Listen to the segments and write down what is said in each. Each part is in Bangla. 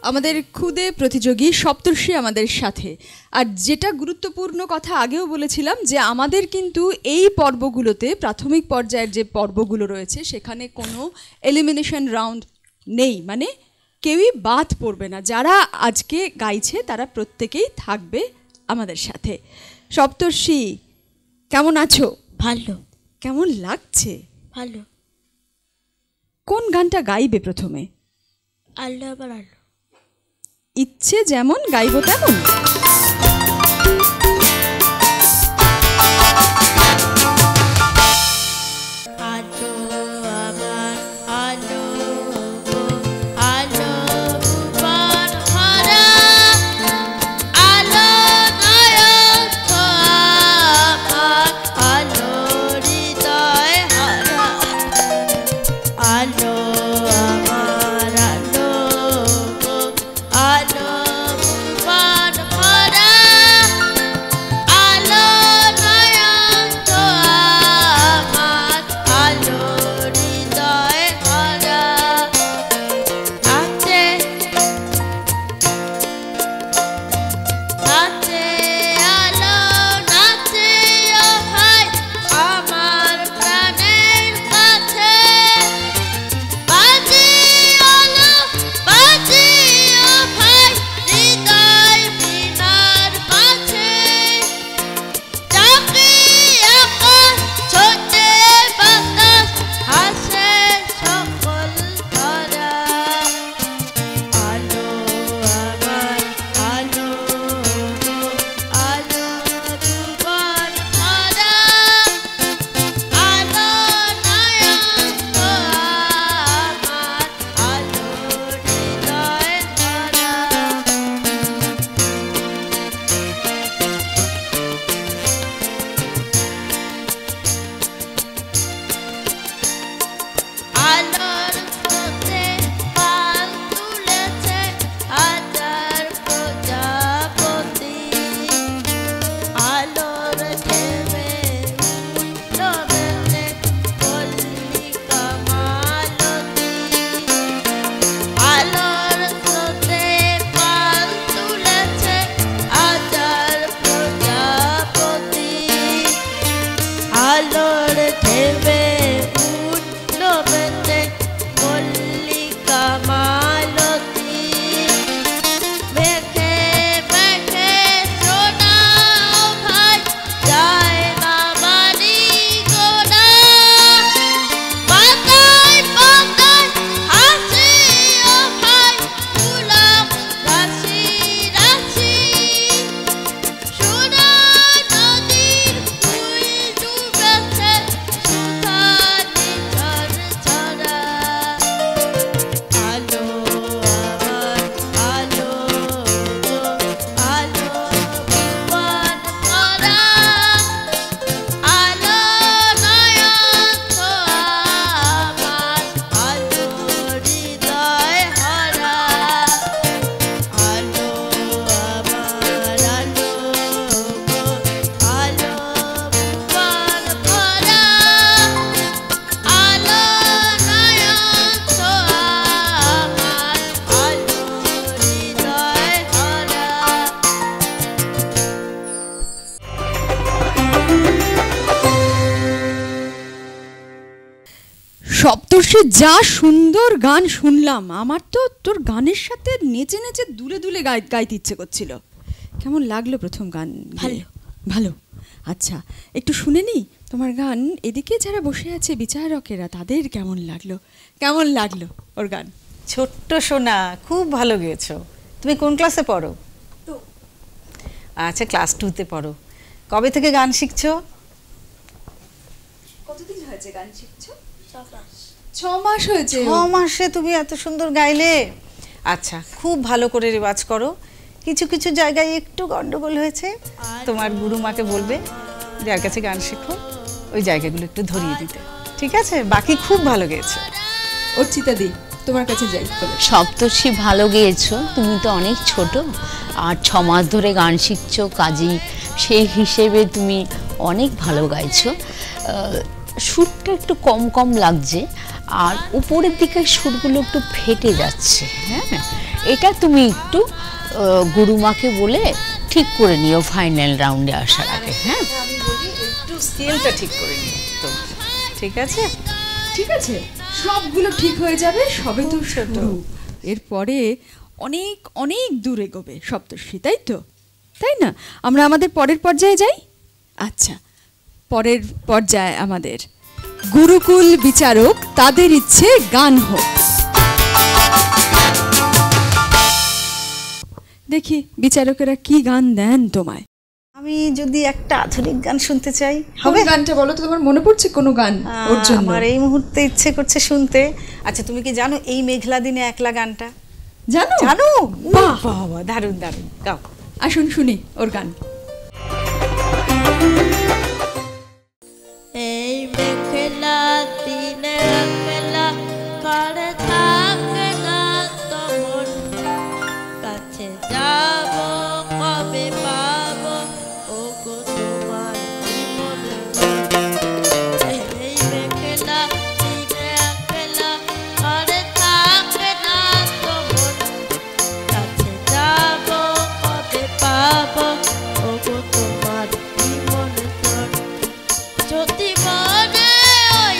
আমাদের খুদে প্রতিযোগী সপ্তর্ষি আমাদের সাথে। আর যেটা গুরুত্বপূর্ণ কথা আগেও বলেছিলাম যে আমাদের কিন্তু এই পর্বগুলোতে প্রাথমিক পর্যায়ের যে পর্বগুলো রয়েছে সেখানে কোনো এলিমিনেশন রাউন্ড নেই, মানে কেউই বাদ পড়বে না। যারা আজকে গাইছে তারা প্রত্যেকেই থাকবে আমাদের সাথে। সপ্তর্ষি কেমন আছো? ভালো। কেমন লাগছে? ভালো। কোন গানটা গাইবে প্রথমে? আল্লাহ আবার আল্লাহ। ইচ্ছে যেমন গাইব তেমন। সপ্তর্ষি, যা সুন্দর গান শুনলাম, আমার তো তোর গানের সাথে নেচে নেচে দুলে দুলে গাইতে ইচ্ছে করছিল। কেমন লাগলো প্রথম গান? ভালো। ভালো, আচ্ছা একটু শুনে নি তোমার গান। এদিকে যারা বসে আছে বিচারকেরা, তাদের কেমন লাগলো? কেমন লাগলো ওর গান? ছোট্ট সোনা, খুব ভালো গেয়েছো। তুমি কোন ক্লাসে পড়ো? আচ্ছা, ক্লাস 2-তে পড়ো। কবে থেকে গান শিখছো? কতদিন হয়েছে গান শিখছো? 6 মাস হয়েছে। 6 মাসে তুমি এত সুন্দর গাইলে? আচ্ছা, খুব ভালো করে রেওয়াজ করো। কিছু কিছু জায়গায় একটু গন্ডগোল হয়েছে, তোমার গুরুমাকে বলবে যার কাছে গান শেখো ওই জায়গাগুলো একটু ধরিয়ে দিতে, ঠিক আছে? বাকি খুব ভালো গেয়েছো। অর্চিতা দি, তোমার কাছে যাই। সপ্তর্ষি, ভালো গেয়েছো। তুমি তো অনেক ছোট, আর 6 মাস ধরে গান শিখছো, কাজেই সেই হিসেবে তুমি অনেক ভালো গাইছো। সুরটা একটু কম কম লাগছে, আর উপরের দিকে সুরগুলো একটু ফেটে যাচ্ছে। হ্যাঁ, এটা তুমি একটু গুরুমাকে বলে ঠিক করে নিও ফাইনাল রাউন্ডে আসার আগে। হ্যাঁ, আমি বলি একটু স্কেলটা ঠিক করে নিও তো, ঠিক আছে? ঠিক আছে, সবগুলো ঠিক হয়ে যাবে, সবে তো শুরু। এরপরে অনেক অনেক দূর এগোবে সপ্তর্ষি, তাই তো? তাই না? আমরা আমাদের পরের পর্যায়ে যাই। আচ্ছা, পরের পর্যায়ে আমাদের গুরুকুল বিচারক, তাদের ইচ্ছে গান হোক। দেখি বিচারকেরা কি গান দেন তোমায়। আমি যদি একটা আধুনিক গান শুনতে চাই, হবে? গানটা বলো তো, তোমার মনে পড়ছে কোনো গান ওর জন্য? আমার এই মুহূর্তে ইচ্ছে করছে শুনতে। আচ্ছা, তুমি কি জানো এই মেঘলা দিনে একলা গানটা? জানো? জানো? বাহ বাহ, দারুণ দারুণ, গাও। আসুন শুনি ওর গান। এই মেঘলা দিনে একলা করে থাকে না তোমার, কাছে যাব কবে পাবো ও গো তোমার মনে। এই মেঘলা দিনে একলা করে থাকে না তোমার, কাছে যাব কবে পাবো ও গো তোমার মনে। যদি মনে ওই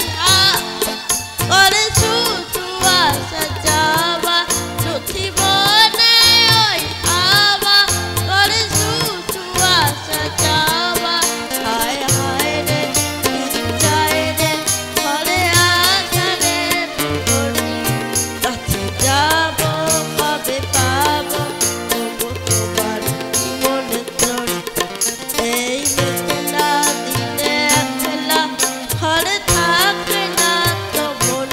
করে শুধু আসা যাওয়া, যদি মনে ওই করে শুধু আসা যাওয়া, হায় হায় রে ইচ্ছায় রে ঘরে আধারে কাছে যাব কবে পাবো ও তোমার মনে তোর। এই মেঘলা দিনে একলা ঘরে থাকে না তো মন,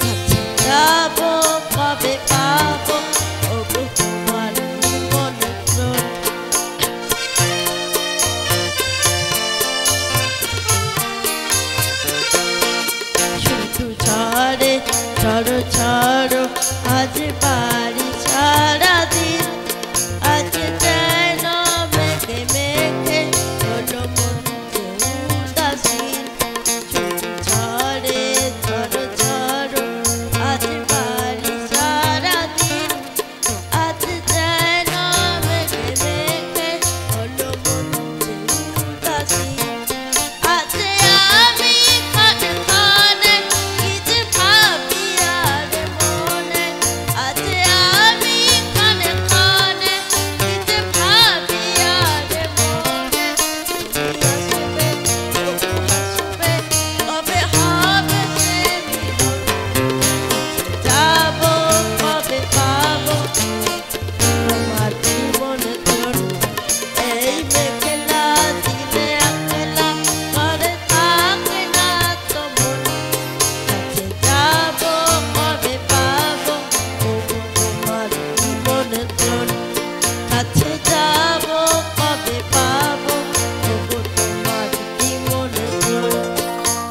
কাছে যাব কবে পাবো ও গো তোমার মনে তোর। শুধু ঝড়ে ঝড় ঝড় আজ বাড়ি সারাদিন, আজ যেন মেঘে মেঘে হলো মন যে উদাসীন। শুধু ঝড়ে ঝড় ঝড় আজ বাড়ি সারাদিন, আজ যেন মেঘে মেঘে হলো মন যে উদাসীন। আজ আমি খানে খানে কি যে ভাবি আর মনে, আজ আমি খানে খানে কি যে ভাবি আর মনে। তুমি আসবে কবে হবে সে মিলন, যাব কবে পাবো তোমার মনে তোর। এই মেঘলা দিনে একলা ঘরে থাকে না তো মন, কাছে যাব কবে পাবো ও গো তোমার মনে তোর। কাছে যাব কবে পাবো ও গো তোমার মনে তোর।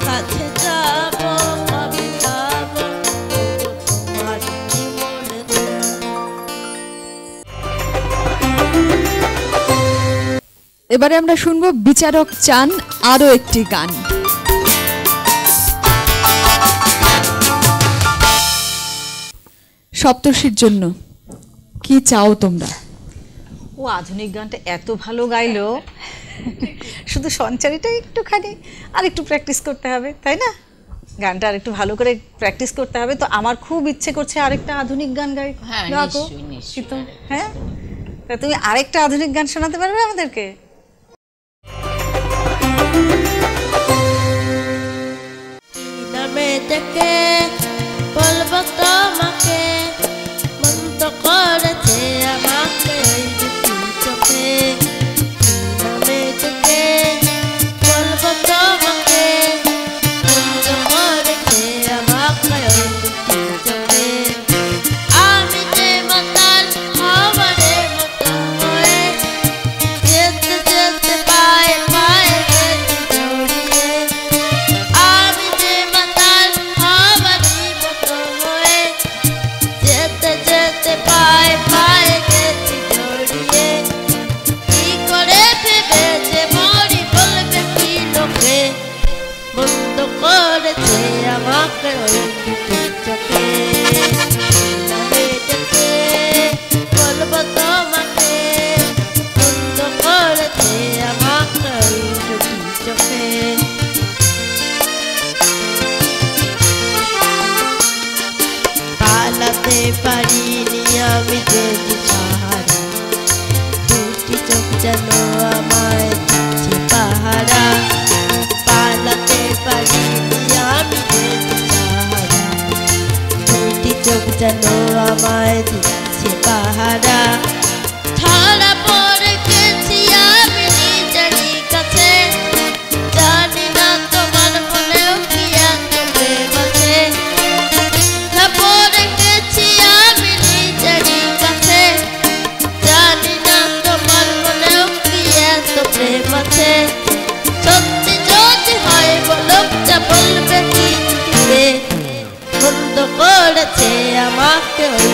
কাছে যাব কবে পাবো ও গো তোমার মনে তোর। এবারে আমরা শুনবো বিচারক চান আরো একটি গান। সপ্তর্ষির জন্য কি চাও তোমরা? ও আধুনিক গানটা এত ভালো গাইলো, শুধু সঞ্চারীটা একটুখানি আর একটু প্র্যাকটিস করতে হবে, তাই না? গানটা আর একটু ভালো করে প্র্যাকটিস করতে হবে। তো আমার খুব ইচ্ছে করছে আরেকটা আধুনিক গান গাই। হ্যাঁ, গাকো। নিশ্চয়ই, নিশ্চয়ই। কিন্তু হ্যাঁ, তা তুমি আরেকটা আধুনিক গান শোনাতে পারবে আমাদেরকে? নামে দেখে বলবো তোমাকে, মন তো করেছে আমাকে ওই দুটি চোখে। নামে দেখে বলবো তোমাকে, মন তো করেছে আমাকে ওই দুটি চোখে। আমি যে মাতাল হবারে মতো হয়ে যেতে যেতে পায়ে পায়ে গেছি দৌড়িয়ে। আমি যে মাতাল হবারই মতো হয়ে যেতে যেতে পায়ে পায়ে গেছি আমায় দিচ্ছে পাহারা ধরা পড়ে গেছি আমি নিজেরই কাছে জানি না তোমার মনেও কি এত প্রেম আছে ধরা পড়ে গেছি আমি নিজেরই কাছে জানি না তোমার মনেও কি এত প্রেম আছে সত্যি যদি হয় বলো যা বলবে কি দিবে বন্ধ করেছে আমাকে ওই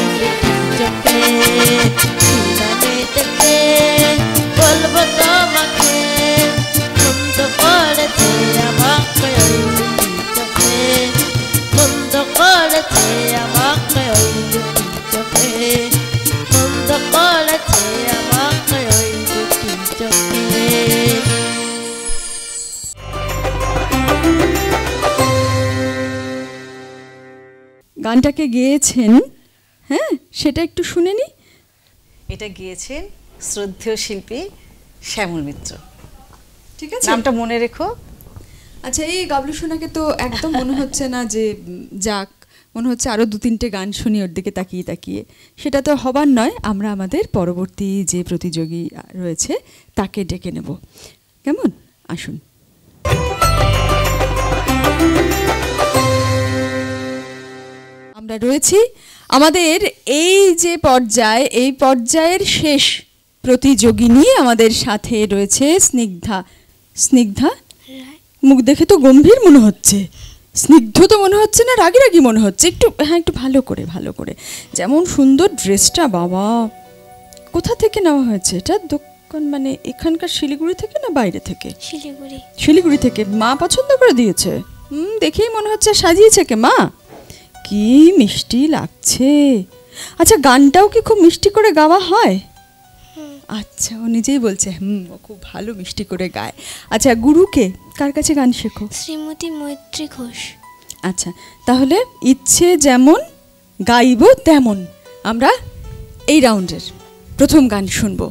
চোখে দেখে বলবো তোমাকে বন্ধ করেছে আমাকে ওই চোখে বন্ধ করেছে আমাকে ওই চোখে বন্ধ করেছে আমাকে ওই চোখে। গানটাকে গেয়েছেন, হ্যাঁ সেটা একটু শুনে নি। এটা গিয়েছেন শ্রদ্ধেয় শিল্পী শ্যামল মিত্র। ঠিক আছে, নামটা মনে রেখো। আচ্ছা, এই গাবলু সোনাকে তো একদম মনে হচ্ছে না যে যাক, মনে হচ্ছে আরও 2-3টে গান শুনি ওর দিকে তাকিয়ে তাকিয়ে। সেটা তো হবার নয়, আমরা আমাদের পরবর্তী যে প্রতিযোগী রয়েছে তাকে ডেকে নেব। কেমন? আসুন। আমরা রয়েছি আমাদের এই যে পর্যায়, এই পর্যায়ের শেষ প্রতিযোগিনী আমাদের সাথে রয়েছে স্নিগ্ধা। স্নিগ্ধা, মুখ দেখে তো গম্ভীর মনে হচ্ছে, স্নিগ্ধ তো মনে হচ্ছে না, রাগি রাগি মনে হচ্ছে। একটু হ্যাঁ, একটু ভালো করে যেমন সুন্দর ড্রেসটা, বাবা কোথা থেকে নেওয়া হয়েছে এটা? দোকান মানে এখানকার শিলিগুড়ি থেকে না বাইরে থেকে? শিলিগুড়ি থেকে। মা পছন্দ করে দিয়েছে? দেখেই মনে হচ্ছে সাজিয়েছে কে মা। কি মিষ্টি লাগছে। আচ্ছা, গানটাও কি খুব মিষ্টি করে গাওয়া হয়? আচ্ছা, ও নিজেই বলছে ও খুব ভালো মিষ্টি করে গায়। আচ্ছা, গুরুকে কার কাছে গান শেখো? শ্রীমতী মৈত্রী ঘোষ। আচ্ছা, তাহলে ইচ্ছে যেমন গাইব তেমন আমরা এই রাউন্ডের প্রথম গান শুনবো।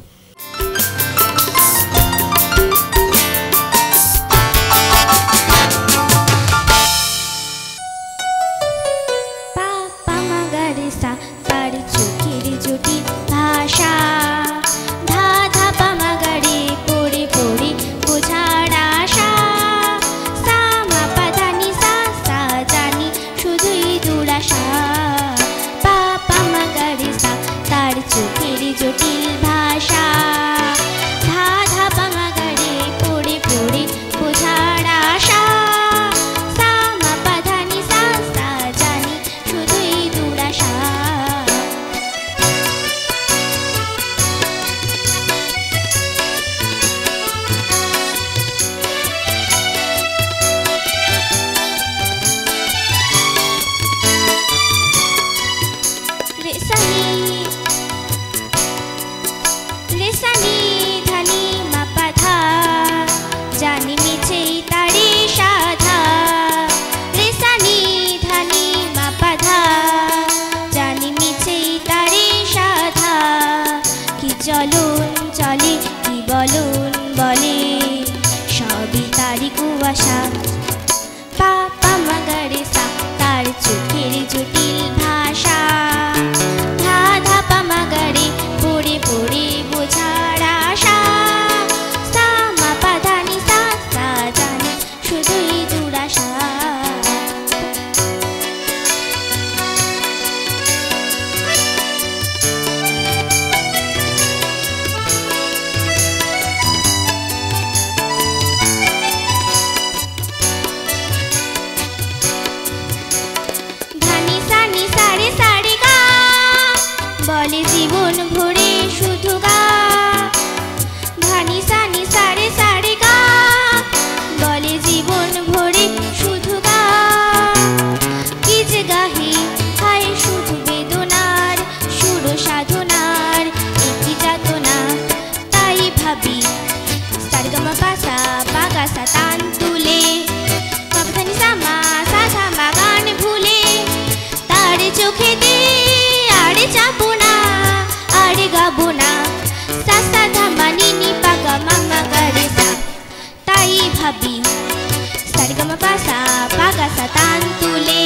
Pagasa tantuले,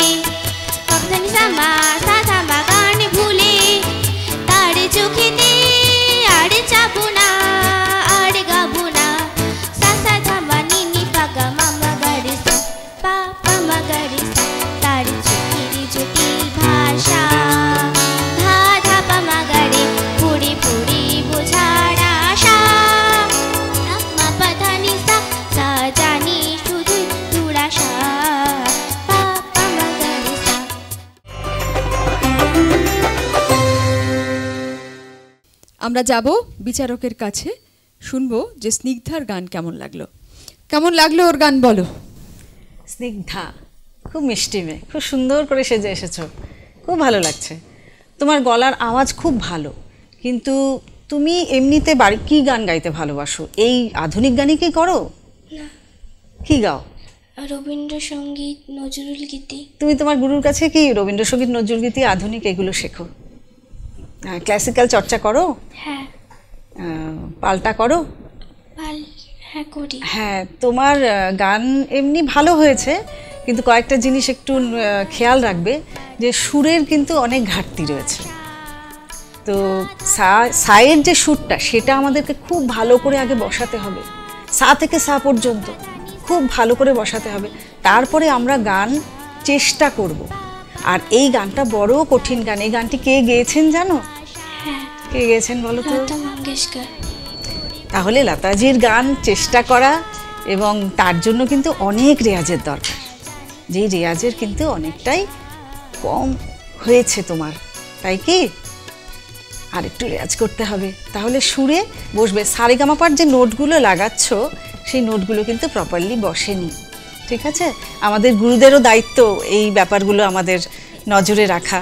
pagdani sama sa sama gani bhule. আমরা যাব বিচারকের কাছে, শুনবো যে স্নিগ্ধার গান কেমন লাগলো। কেমন লাগলো ওর গান বলো। স্নিগ্ধা খুব মিষ্টি মেয়ে, খুব সুন্দর করে সেজে এসেছো, খুব ভালো লাগছে। তোমার গলার আওয়াজ খুব ভালো, কিন্তু তুমি এমনিতে বাড়ি কি গান গাইতে ভালোবাসো? এই আধুনিক গানই কি করো? না, কি গাও? রবীন্দ্রসঙ্গীত, নজরুল গীতি। তুমি তোমার গুরুর কাছে কি রবীন্দ্রসঙ্গীত, নজরুলগীতি, আধুনিক এগুলো শেখো? ক্লাসিক্যাল চর্চা করো? হ্যাঁ, পাল্টা করো? হ্যাঁ করি। হ্যাঁ, তোমার গান এমনি ভালো হয়েছে, কিন্তু কয়েকটা জিনিস একটু খেয়াল রাখবে, যে সুরের কিন্তু অনেক ঘাটতি রয়েছে। তো সায়ের যে সুরটা, সেটা আমাদেরকে খুব ভালো করে আগে বসাতে হবে, সা থেকে সা পর্যন্ত খুব ভালো করে বসাতে হবে, তারপরে আমরা গান চেষ্টা করব। আর এই গানটা বড় কঠিন গান। এই গানটি কে গেয়েছেন জানো? হ্যাঁ, কে গেয়েছেন বলো তো? লতা মঙ্গেশকর। তাহলে লতাজির গান চেষ্টা করা, এবং তার জন্য কিন্তু অনেক রেয়াজের দরকার, যেই রেয়াজের কিন্তু অনেকটাই কম হয়েছে তোমার, তাই কি? আর একটু রেয়াজ করতে হবে, তাহলে সুরে বসবে। সারেগামাপার যে নোটগুলো লাগাচ্ছ, সেই নোটগুলো কিন্তু প্রপারলি বসেনি, ঠিক আছে? আমাদের গুরুদেরও দায়িত্ব এই ব্যাপারগুলো আমাদের নজরে রাখা,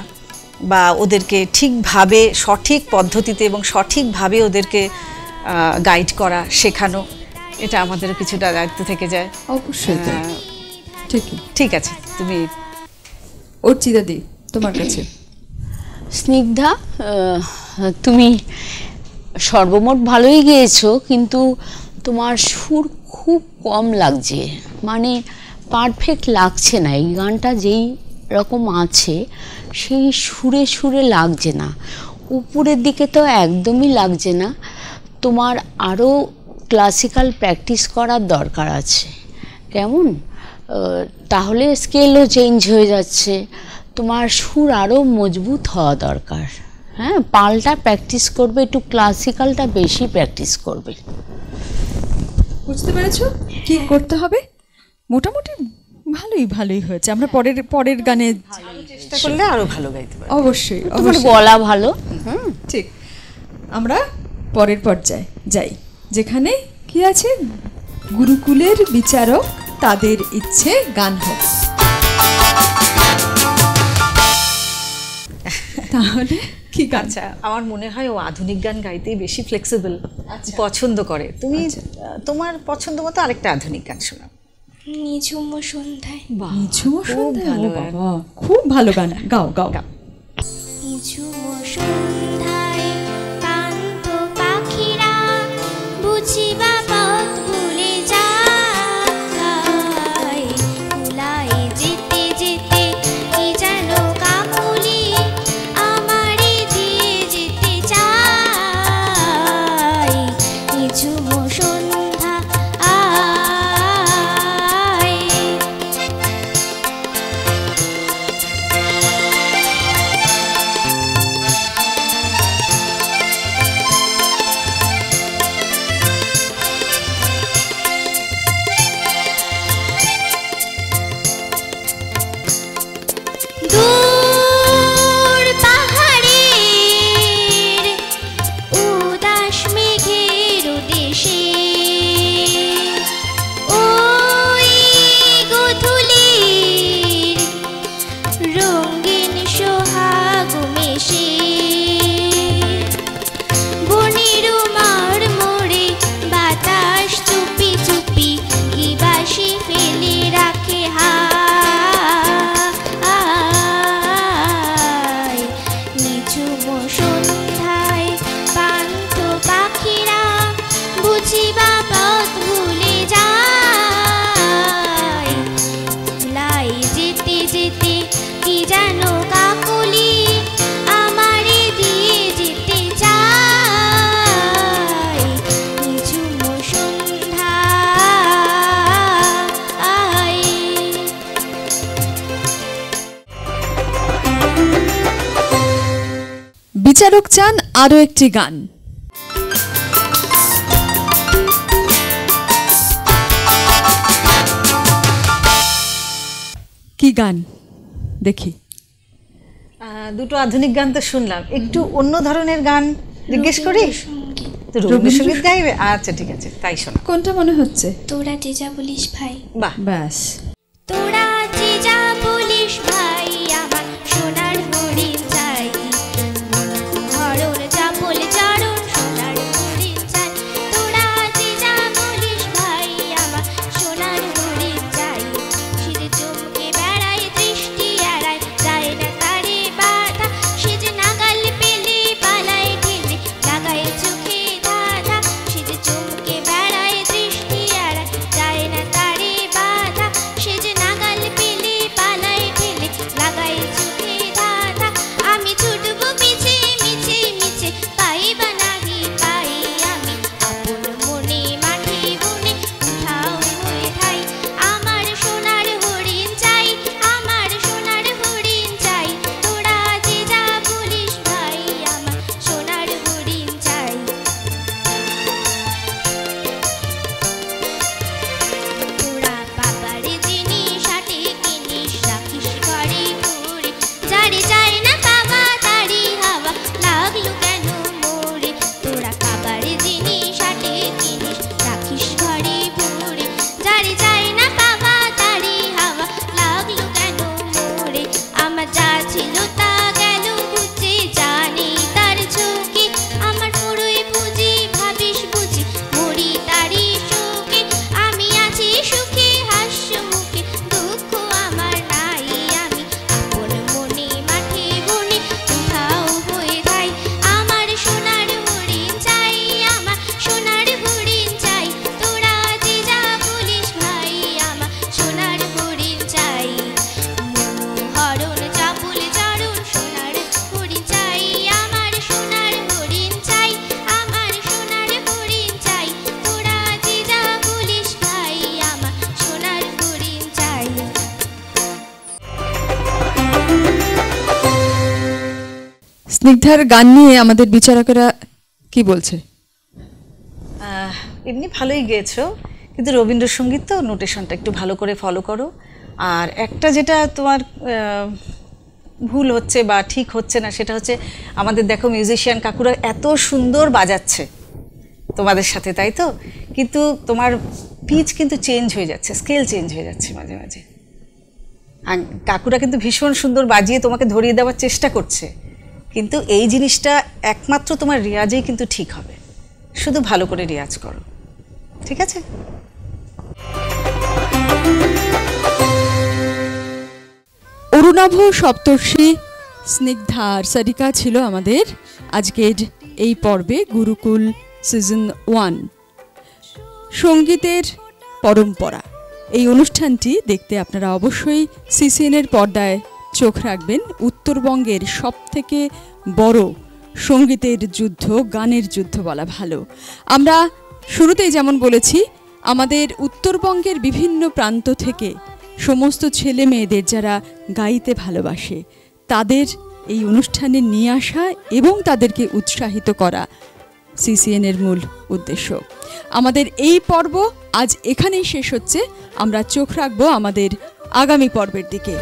বা ওদেরকে ঠিকভাবে সঠিক পদ্ধতিতে এবং সঠিকভাবে ওদেরকে গাইড করা, শেখানো, এটা আমাদেরও কিছুটা দায়িত্ব থেকে যায়। অবশ্যই তাই। ঠিকই। ঠিক আছে, তুমি অর্চিতা দি তোমার কাছে। স্নিগ্ধা, তুমি সর্বমোট ভালোই গেয়েছো, কিন্তু তোমার সুর খুব কম লাগছে, মানে পারফেক্ট লাগছে না। এই গানটা যেই রকম আছে সেই সুরে সুরে লাগছে না, উপরের দিকে তো একদমই লাগছে না। তোমার আরও ক্লাসিক্যাল প্র্যাকটিস করার দরকার আছে, কেমন? তাহলে স্কেলও চেঞ্জ হয়ে যাচ্ছে, তোমার সুর আরও মজবুত হওয়া দরকার। হ্যাঁ, পাল্টা প্র্যাকটিস করবে, একটু ক্লাসিক্যালটা বেশি প্র্যাকটিস করবে। বুঝতে পেরেছো কি করতে হবে? মোটামুটি ভালোই হয়েছে। আমরা পরের গানে চেষ্টা করলে আরো ভালো গাইতে পারবে। অবশ্যই তোমার গলা ভালো। ঠিক। আমরা পরের পর্যায়ে যাই, যেখানে কি আছে, গুরুকুলের বিচারক, তাদের ইচ্ছে গান হোক। তাহলে কি গান? আচ্ছা, আমার মনে হয় ও আধুনিক গান গাইতেই বেশি ফ্লেক্সিবল পছন্দ করে। তুমি তোমার পছন্দ মতো আরেকটা আধুনিক গান শোনাও। নিঝুম সন্ধ্যায়। নিঝুম সন্ধ্যায়, ভালো ও গান। বাবা, খুব ভালো গান, গাও গাও। নিঝুম সন্ধ্যায় কান্ত পাখিরা বুঝিবা পথ ভুলে যায়, কুলায় যেতে যেতে কি যেন কাকুলি আমারে দিয়ে যেতে চায়। নিঝুম সন্ধ্যা আয়। দূর পাহাড়ের উদাস মেঘের দেশে ওই গোধূলির রঙিন সোহাগ মেশে, বনের মার মোড়ে বাতাস চুপি চুপি কি বাসি ফেলে রাখে হায়। নিঝুম সন্ধ্যায় পান্থ পাখিরা বুঝিবা পথ ভুলে যায়, লাই যেতে যেতে কি যেন কাকলি আমারে দিয়ে যেতে চায়। নিঝুম সন্ধ্যা আয়। বিচারক চান আরো একটি গান। কি গান দেখি? দুটো আধুনিক গান তো শুনলাম, একটু অন্য ধরনের গান জিজ্ঞেস করি তো রবীন্দ্রসঙ্গীত গাইবে? আচ্ছা ঠিক আছে, তাই শোনা। কোনটা মনে হচ্ছে? তোরা যে যা বলিস ভাই। বাহ, ব্যাস। তোরা যে যা বলিস ভাই আমার সোনার হরিণ চাই, হরণ যা বলে চরণ সোনার হরিণ চাই। তোরা যে যা বলিস ভাই আমার সোনার হরিণ চাই, সে যে চমকে বেড়ায় দৃষ্টি এড়ায় যায় না তারে বাধা, সে যে নাগাল পেলে পালায় ঠেলে লাগায় চোখে ধাঁধা, সে যে চমকে বেড়ায় দৃষ্টি এড়ায় যায় না তারে বাধা, সে যে নাগাল পেলে পালায় ঠেলে লাগায় চোখে ধাঁধা। আমি ছুটবো পিছে মিছে মিছে পাই বা নাহি পাই, আমি আপন মনে মাঠে বনে উঠাও হয়ে ঠাই। আমার সোনার হরিণ চাই, আমার সোনার হরিণ চাই, তোরা যে যা বলিস ভাই আমার সোনার হরিণ চাই। তোরা বাবার জিনিস হাটে কিনিস রাখিস ঘরে ঘুরে, যারে যায় না পাওয়া তারি হাওয়া লাগলো কেন মোরে। তোরা বাবার জিনিস হাটে কিনিস রাখিস ঘরে ঘুরে, যারে যায় না পাওয়া তারি হাওয়া লাগলো কেন মোরে। আমার যা ছিল তা গেল বুঝে, জানি তার চোখে আমার পুরোই বুঝি ভাবিস বুঝি মরি তারি শোকে। আমি আছি সুখে হাস্য মুখে দুঃখ আমার নাই, আমি আপন মনে মাঠে বনে উঠাও হয়ে যাই। আমার সোনার হরিণ চাই, আমার সোনার হরিণ চাই, তোরা যে যা বলিস ভাই আমার সোনার হরিণ চাই। হরণ যা বলে চরণ সোনার হরিণ চাই, আমার সোনার হরিণ চাই, আমার সোনার হরিণ চাই, তোরা যে যা বলিস ভাই আমার সোনার হরিণ চাই। স্নিগ্ধার গান নিয়ে আমাদের বিচারকেরা কি বলছে? এমনি ভালোই গেয়েছো, কিন্তু রবীন্দ্রসঙ্গীত তো নোটেশনটা একটু ভালো করে ফলো করো। আর একটা যেটা তোমার ভুল হচ্ছে বা ঠিক হচ্ছে না, সেটা হচ্ছে আমাদের দেখো মিউজিশিয়ান কাকুরা এত সুন্দর বাজাচ্ছে তোমাদের সাথে, তাই তো, কিন্তু তোমার পিচ কিন্তু চেঞ্জ হয়ে যাচ্ছে, স্কেল চেঞ্জ হয়ে যাচ্ছে মাঝে মাঝে। আর কাকুরা কিন্তু ভীষণ সুন্দর বাজিয়ে তোমাকে ধরিয়ে দেওয়ার চেষ্টা করছে, কিন্তু এই জিনিসটা একমাত্র তোমার রেয়াজেই কিন্তু ঠিক হবে। শুধু ভালো করে রেয়াজ করো, ঠিক আছে? অরুণাভ, সপ্তর্ষি, স্নিগ্ধা আর সারিকা ছিল আমাদের আজকের এই পর্বে গুরুকুল সিজন 1 সঙ্গীতের পরম্পরা। এই অনুষ্ঠানটি দেখতে আপনারা অবশ্যই সিসিএনের পর্দায় চোখ রাখবেন। উত্তরবঙ্গের সবথেকে বড় সঙ্গীতের যুদ্ধ, গানের যুদ্ধ বলা ভালো। আমরা শুরুতেই যেমন বলেছি, আমাদের উত্তরবঙ্গের বিভিন্ন প্রান্ত থেকে সমস্ত ছেলে মেয়েদের যারা গাইতে ভালোবাসে তাদের এই অনুষ্ঠানে নিয়ে আসা এবং তাদেরকে উৎসাহিত করা সিসিএনের মূল উদ্দেশ্য। আমাদের এই পর্ব আজ এখানেই শেষ হচ্ছে। আমরা চোখ রাখবো আমাদের আগামী পর্বের দিকে।